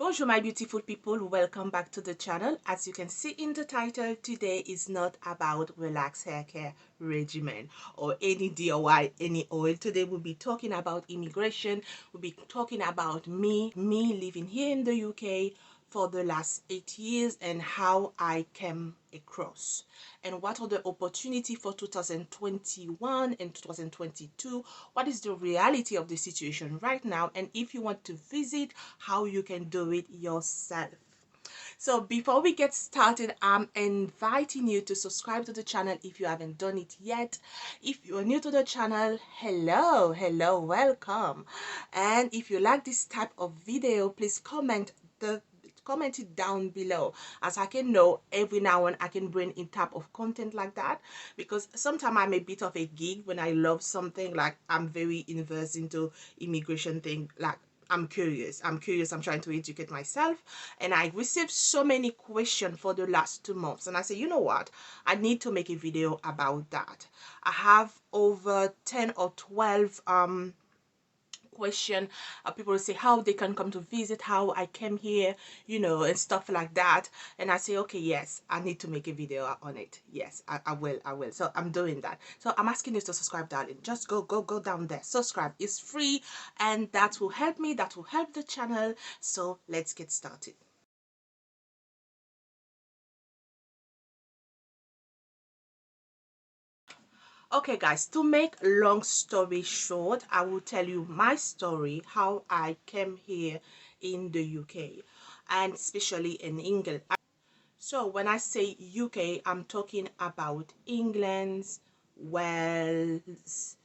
Bonjour my beautiful people, welcome back to the channel. As you can see in the title, today is not about relaxed hair care regimen or any DIY, any oil. Today we'll be talking about immigration. We'll be talking about me living here in the UK for the last 8 years and how I came across and what are the opportunity for 2021 and 2022. What is the reality of the situation right now, and if you want to visit, how you can do it yourself. So before we get started, I'm inviting you to subscribe to the channel if you haven't done it yet. If you're new to the channel, hello, welcome. And if you like this type of video, please comment it down below, as I can know every now and I can bring in type of content like that, because sometimes I'm a bit of a geek when I love something. Like, I'm very inversed into immigration thing. Like, I'm curious, I'm trying to educate myself, and I received so many questions for the last 2 months, and I said, you know what, I need to make a video about that. I have over 10 or 12 question. People say how they can come to visit, how I came here, and stuff like that. And I say, okay, yes, I need to make a video on it. Yes, I will. So I'm doing that. So I'm asking you to subscribe, darling. Just go down there, subscribe. It's free, and that will help me, that will help the channel. So let's get started. Okay guys, to make long story short, I will tell you my story, how I came here in the UK, and especially in England. So when I say UK, I'm talking about England, Wales,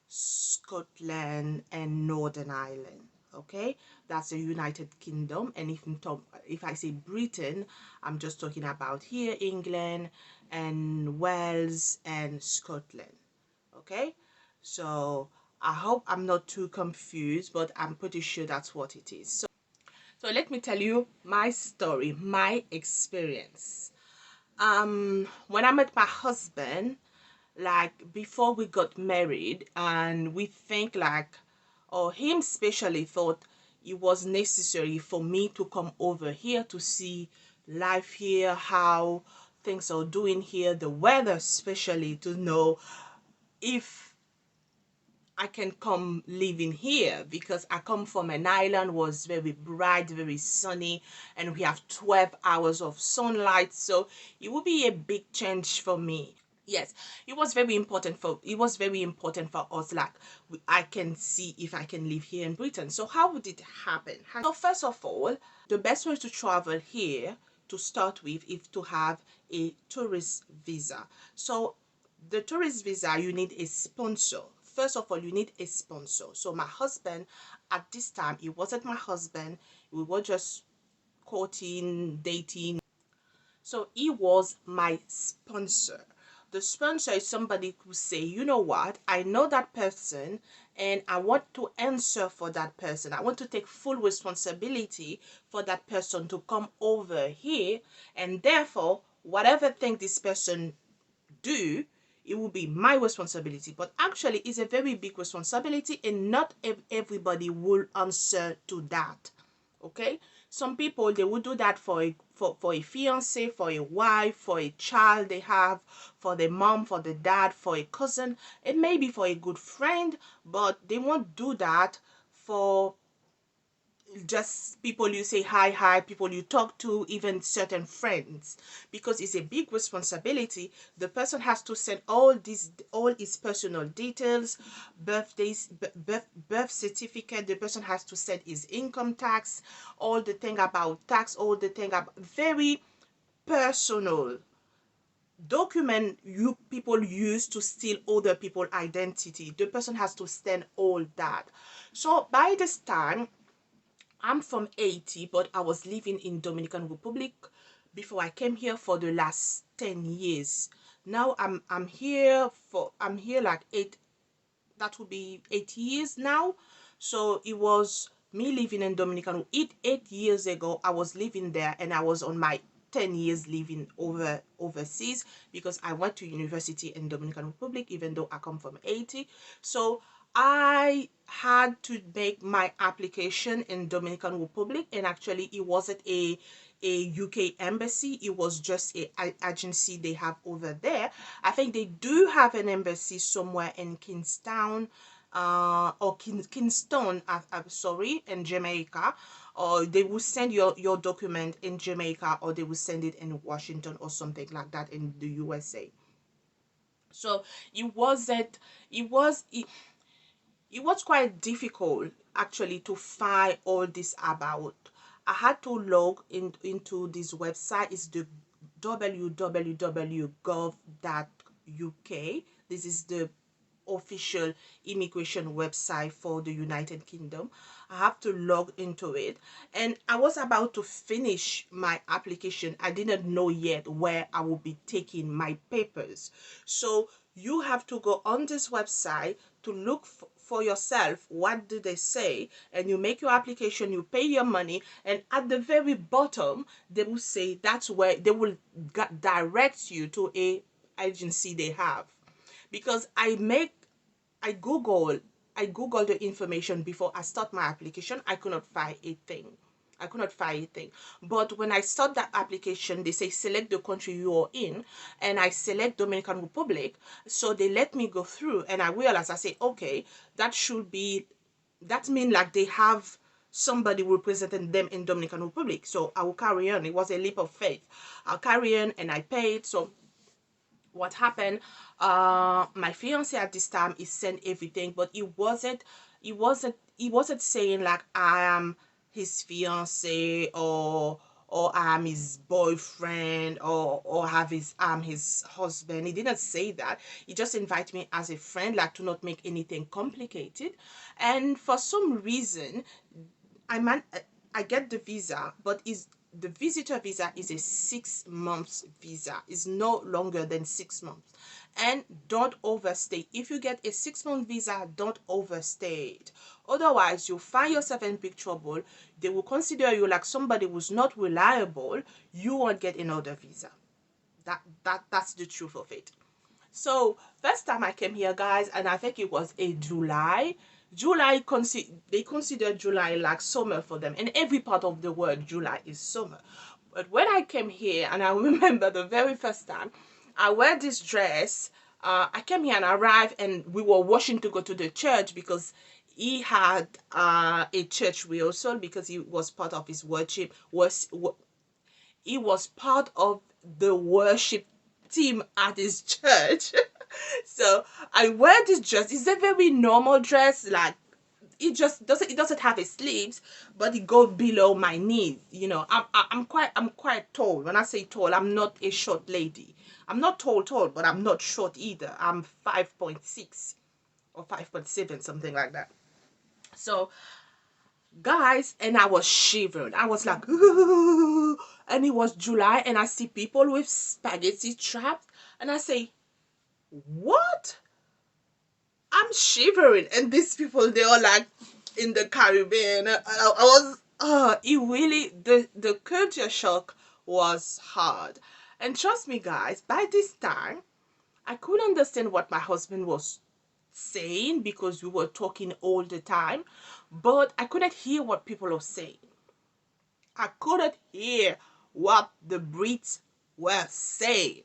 Scotland, and Northern Ireland. Okay, that's the United Kingdom. And if I say Britain, I'm just talking about here England and Wales and Scotland. Okay, so I hope I'm not too confused, but I'm pretty sure that's what it is. So let me tell you my story, my experience. When I met my husband, like before we got married, and we think like, or him especially thought it was necessary for me to come over here to see life here, how things are doing here, the weather especially, to know if I can come living here, because I come from an island, was very bright, very sunny, and we have 12 hours of sunlight, so it would be a big change for me. Yes, it was very important for us. Like, I can see if I can live here in Britain. So how would it happen? So first of all, the best way to travel here to start with is to have a tourist visa. So the tourist visa, you need a sponsor. First of all, you need a sponsor. So my husband, at this time, he wasn't my husband, we were just courting, dating. So he was my sponsor. The sponsor is somebody who say, you know what, I know that person and I want to answer for that person. I want to take full responsibility for that person to come over here, and therefore whatever thing this person do, it will be my responsibility. But actually it's a very big responsibility, and not everybody will answer to that. Okay, some people, they will do that for a fiance, for a wife, for a child they have, for the mom, for the dad, for a cousin, and maybe for a good friend, but they won't do that for just people you say hi, people you talk to, even certain friends, because it's a big responsibility. The person has to send all his personal details, birthdays, birth certificate. The person has to send his income tax, all the thing about tax, all the thing about very personal document you people use to steal other people's identity. The person has to send all that. So by this time, I'm from Haiti, but I was living in Dominican Republic before I came here for the last 10 years. Now I'm here like 8, that would be 8 years now. So it was me living in Dominican. 8 years ago I was living there, and I was on my 10 years living overseas, because I went to university in Dominican Republic even though I come from Haiti. So I had to make my application in Dominican Republic, and actually it wasn't a UK embassy. It was just a agency they have over there. I think they do have an embassy somewhere in Kingstown, or Kingston, I'm sorry, in Jamaica. Or they will send your document in Jamaica, or they will send it in Washington or something like that in the USA. So it wasn't it was it was quite difficult actually to find all this about. I had to log into this website. It's the www.gov.uk. This is the official immigration website for the United Kingdom. I have to log into it, and I was about to finish my application. I didn't know yet where I will be taking my papers. So you have to go on this website to look for yourself what do they say, and you make your application, you pay your money, and at the very bottom they will say that's where they will direct you to a agency they have. Because I googled the information before I start my application. I could not find a thing. I could not find a thing. But when I start that application, they say select the country you are in, and I select Dominican Republic. So they let me go through, and I realized, I say, okay, that should be, that mean like they have somebody representing them in Dominican Republic. So I will carry on. It was a leap of faith. I'll carry on, and I paid. So what happened, my fiance at this time, he sent everything, but it wasn't saying like I am his fiance, or I'm his boyfriend, or have his his husband. He didn't say that. He just invited me as a friend, like to not make anything complicated. And for some reason, I man I get the visa, but is the visitor visa is a 6 months visa. Is no longer than 6 months. And don't overstay. If you get a 6 month visa, don't overstay it. Otherwise, you'll find yourself in big trouble. They will consider you like somebody who's not reliable. You won't get another visa. That's the truth of it. So first time I came here, guys, and I think it was a July. They consider July like summer for them. In every part of the world, July is summer. But when I came here, and I remember the very first time, I wear this dress. I came here and arrived, and we were washing to go to the church because he had a church rehearsal because he was part of his worship. He was part of the worship team at his church. So I wear this dress. It's a very normal dress, like it doesn't have a sleeves, but it goes below my knees. I'm quite tall. When I say tall, I'm not a short lady. I'm not tall, but I'm not short either. I'm 5.6 or 5.7, something like that. So guys, and I was shivering. I was like, ooh. And it was July, and I see people with spaghetti traps, and I say, what? I'm shivering, and these people, they are like in the Caribbean. I was, it really, the culture shock was hard. And trust me, guys, by this time, I couldn't understand what my husband was saying because we were talking all the time, but I couldn't hear what people were saying. I couldn't hear what the Brits were saying.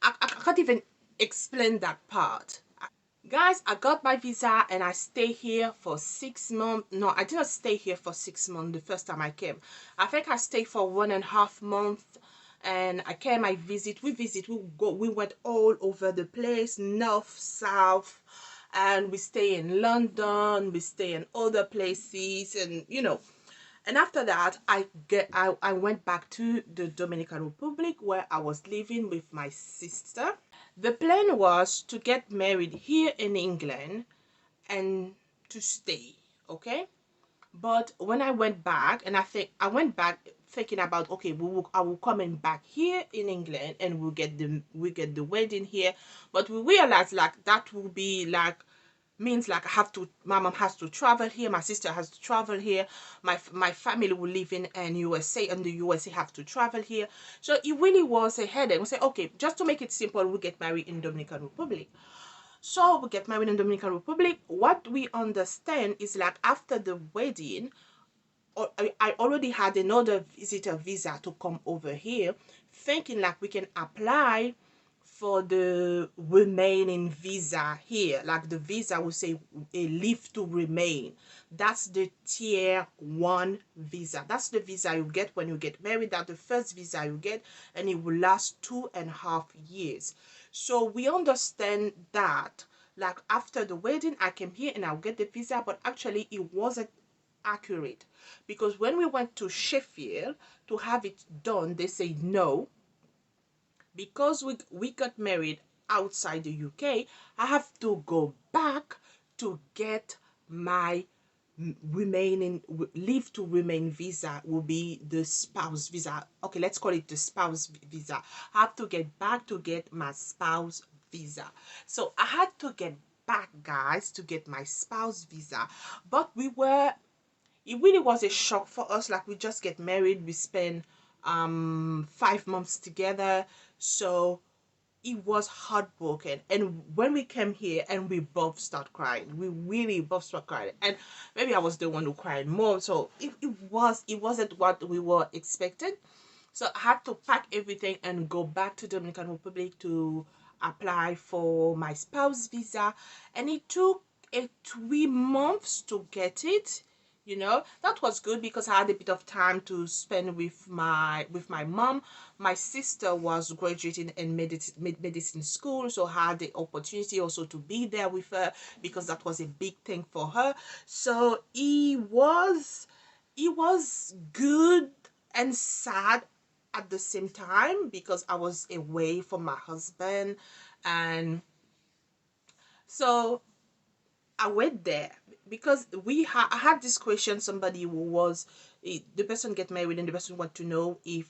I can't even explain that part. Guys, I got my visa and I stay here for 6 months. No, I didn't stay here for 6 months the first time I came. I think I stayed for 1.5 months, and I came, we went all over the place, north, south, and we stay in London, we stay in other places, and after that, I went back to the Dominican Republic where I was living with my sister. The plan was to get married here in England and to stay, okay? But when I went back, and I went back thinking about, okay, I will coming back here in England, and we get the wedding here. But we realized like that will be like means like my mom has to travel here, my sister has to travel here, my family will live in USA, and the USA have to travel here. So it really was a headache. We say, okay, just to make it simple, we get married in Dominican Republic. So we get married in Dominican Republic. What we understand is like after the wedding, I already had another visitor visa to come over here, thinking like we can apply for the remaining visa here, like the visa will say a leave to remain. That's the tier 1 visa. That's the visa you get when you get married. That's the first visa you get, and it will last 2.5 years. So we understand that like after the wedding I came here and I'll get the visa, but actually it wasn't accurate, because when we went to Sheffield to have it done, they say no, because we got married outside the UK, I have to go back to get my remaining leave to remain visa, will be the spouse visa. Okay, let's call it the spouse visa. I have to get back to get my spouse visa. So I had to get back, guys, to get my spouse visa. But it really was a shock for us. Like, we just get married, we spend 5 months together, so it was heartbroken. And when we came here, and we both start crying, we really both start crying, and maybe I was the one who cried more. So it wasn't what we were expected. So I had to pack everything and go back to Dominican Republic to apply for my spouse visa, and it took 3 months to get it. That was good because I had a bit of time to spend with my mom. My sister was graduating in medicine school, so I had the opportunity also to be there with her, because that was a big thing for her. So it was good and sad at the same time, because I was away from my husband. And so I went there because I had this question. Somebody who was the person get married, and the person want to know if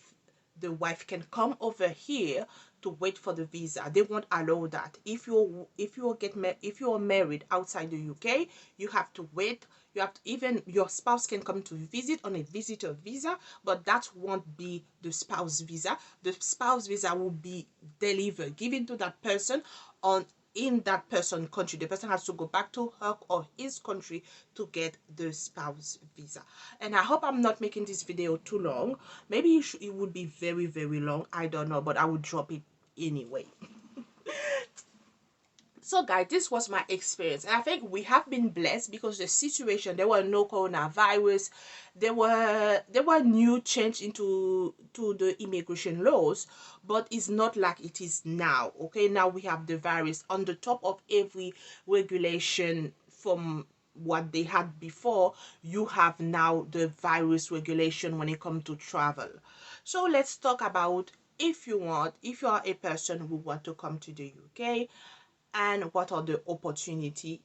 the wife can come over here to wait for the visa. They won't allow that. If you are married outside the UK, you have to wait. You have to, even your spouse can come to visit on a visitor visa, but that won't be the spouse visa. The spouse visa will be delivered, given to that person on in that person country. The person has to go back to her or his country to get the spouse visa. And I hope I'm not making this video too long. Maybe it would be very, very long, I don't know, but I would drop it anyway. So guys, this was my experience, and I think we have been blessed because the situation, there were no coronavirus, there were new change to the immigration laws, but it's not like it is now. Okay, now we have the virus on the top of every regulation. From what they had before, you have now the virus regulation when it comes to travel. So let's talk about, if you are a person who want to come to the UK, and what are the opportunity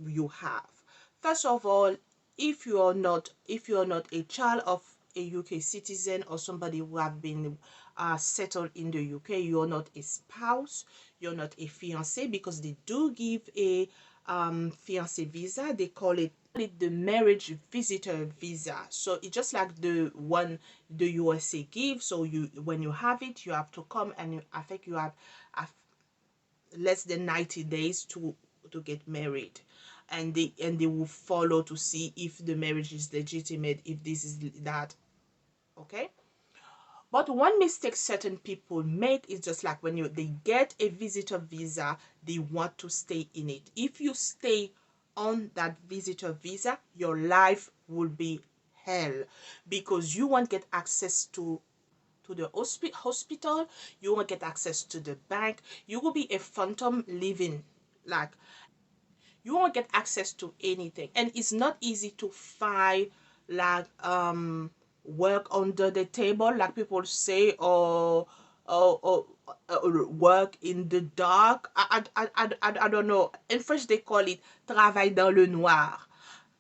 you have. First of all, if you're not a child of a UK citizen, or somebody who have been settled in the UK, you're not a spouse, you're not a fiance, because they do give a fiance visa. They call it the marriage visitor visa. So it's just like the one the USA gives. So when you have it, you have to come, and I think you have less than 90 days to get married, and they will follow to see if the marriage is legitimate, if this is that. Okay, but one mistake certain people make is, just like when they get a visitor visa, they want to stay in it. If you stay on that visitor visa, your life will be hell, because you won't get access to the hospital, you won't get access to the bank, you will be a phantom living, like, you won't get access to anything. And it's not easy to find, like, work under the table, like people say, or work in the dark. I don't know, in French they call it travail dans le noir.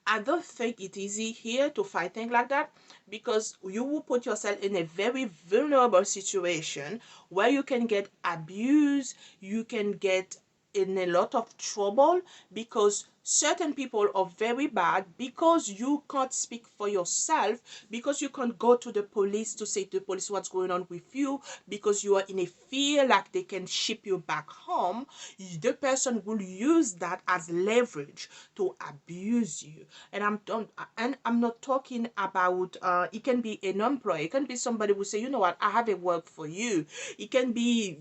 I don't think it's easy here to fight things like that, because you will put yourself in a very vulnerable situation where you can get abused, you can get in a lot of trouble, because certain people are very bad because you can't speak for yourself, because you can't go to the police to say to the police what's going on with you, because you are in a fear like they can ship you back home. The person will use that as leverage to abuse you. And I'm not talking about it can be an employer, it can be somebody who say, you know what, I have a work for you. It can be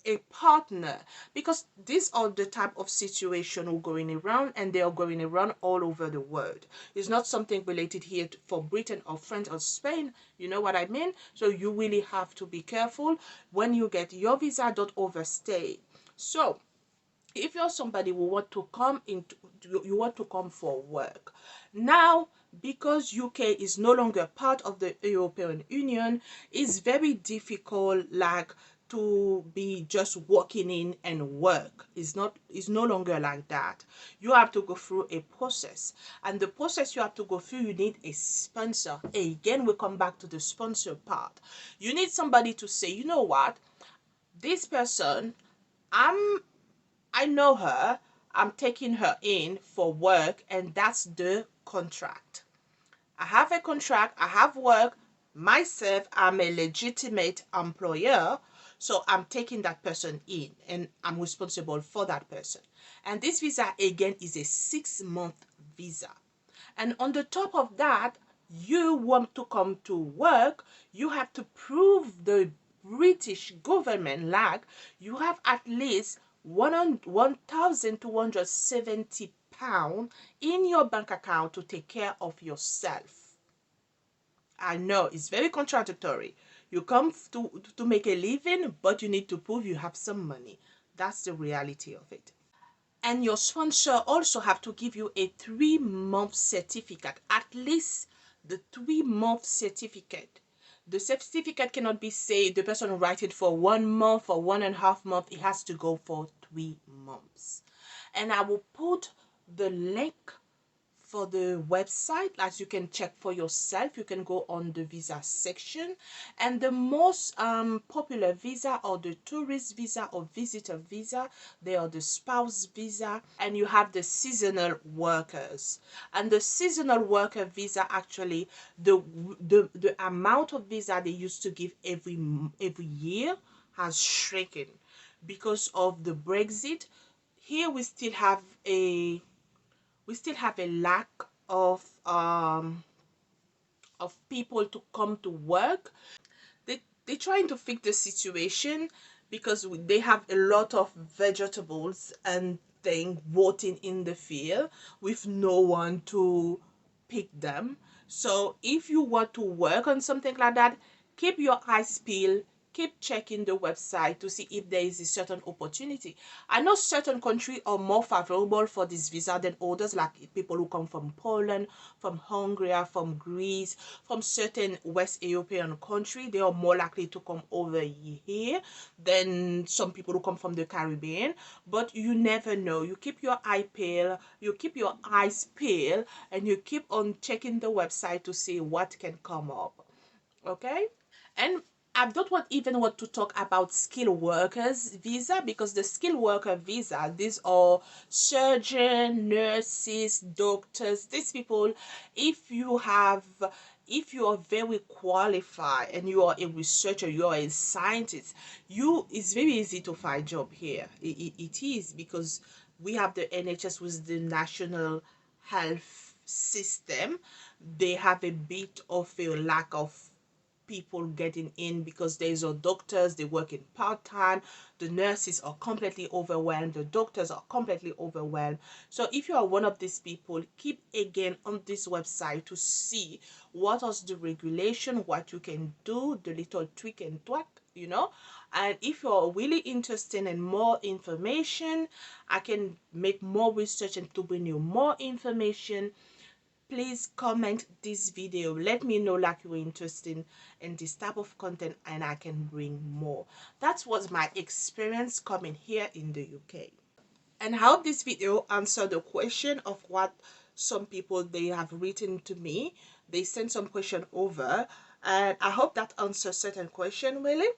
a partner, because these are the type of situation who are going around, and they are going around all over the world. It's not something related here for Britain or France or Spain, you know what I mean? So you really have to be careful when you get your visa. Don't overstay. So if you're somebody who want to come into, you want to come for work now, because UK is no longer part of the European Union, it's very difficult like to be just walking in and work. It's no longer like that. You have to go through a process, and the process you have to go through, you need a sponsor. Again, we come back to the sponsor part. You need somebody to say, you know what, this person, I'm I know her, I'm taking her in for work, and that's the contract. I have a contract, I have work, myself, I'm a legitimate employer, so I'm taking that person in and I'm responsible for that person. And this visa again is a 6-month visa. And on the top of that, you want to come to work, you have to prove the British government like you have at least 1,270 pounds in your bank account to take care of yourself. I know it's very contradictory. You come to make a living, but you need to prove you have some money. That's the reality of it. And your sponsor also have to give you a 3-month certificate, at least the 3-month certificate. The certificate cannot be say the person write it for 1 month or 1.5 months. It has to go for 3 months. And I will put the link for the website, as you can check for yourself. You can go on the visa section, and the most popular visa are the tourist visa or visitor visa. They are the spouse visa, and you have the seasonal workers. And the seasonal worker visa, actually the amount of visa they used to give every year has shrinking because of the Brexit. Here we still have a lack of people to come to work. They're trying to fix the situation because they have a lot of vegetables and thing rotting in the field with no one to pick them. So if you want to work on something like that, keep your eyes peeled, keep checking the website to see if there is a certain opportunity. I know certain countries are more favorable for this visa than others, like people who come from Poland, from Hungary, from Greece, from certain West European countries. They are more likely to come over here than some people who come from the Caribbean. But you never know. You keep your eyes peeled, and you keep on checking the website to see what can come up. Okay? And I don't even want to talk about skilled workers visa, because the skilled worker visa, these are surgeons, nurses, doctors. These people, if you have, if you are very qualified and you are a researcher, you are a scientist, it's very easy to find job here. It is, because we have the NHS, with the National Health System. They have a bit of a lack of people getting in, because there's a doctors, they work in part-time, the nurses are completely overwhelmed, the doctors are completely overwhelmed. So if you are one of these people, keep again on this website to see what is the regulation, what you can do, the little tweak and twack, you know. And if you're really interested in more information, I can make more research and to bring you more information. Please comment this video, let me know like you're interested in this type of content, and I can bring more. That was my experience coming here in the UK, and I hope this video answered the question of what some people they have written to me. They sent some question over, and I hope that answers certain question really.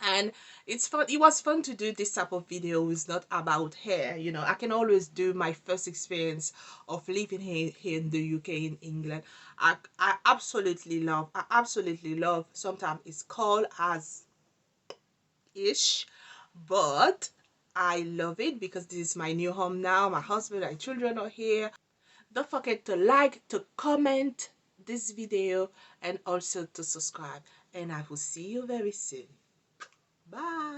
And it's fun, it was fun to do this type of video. It's not about hair, you know. I can always do my first experience of living here in the UK, in England. I absolutely love, sometimes it's called as ish, but I love it because this is my new home now. My husband and children are here. Don't forget to like, to comment this video, and also to subscribe, and I will see you very soon. Bye.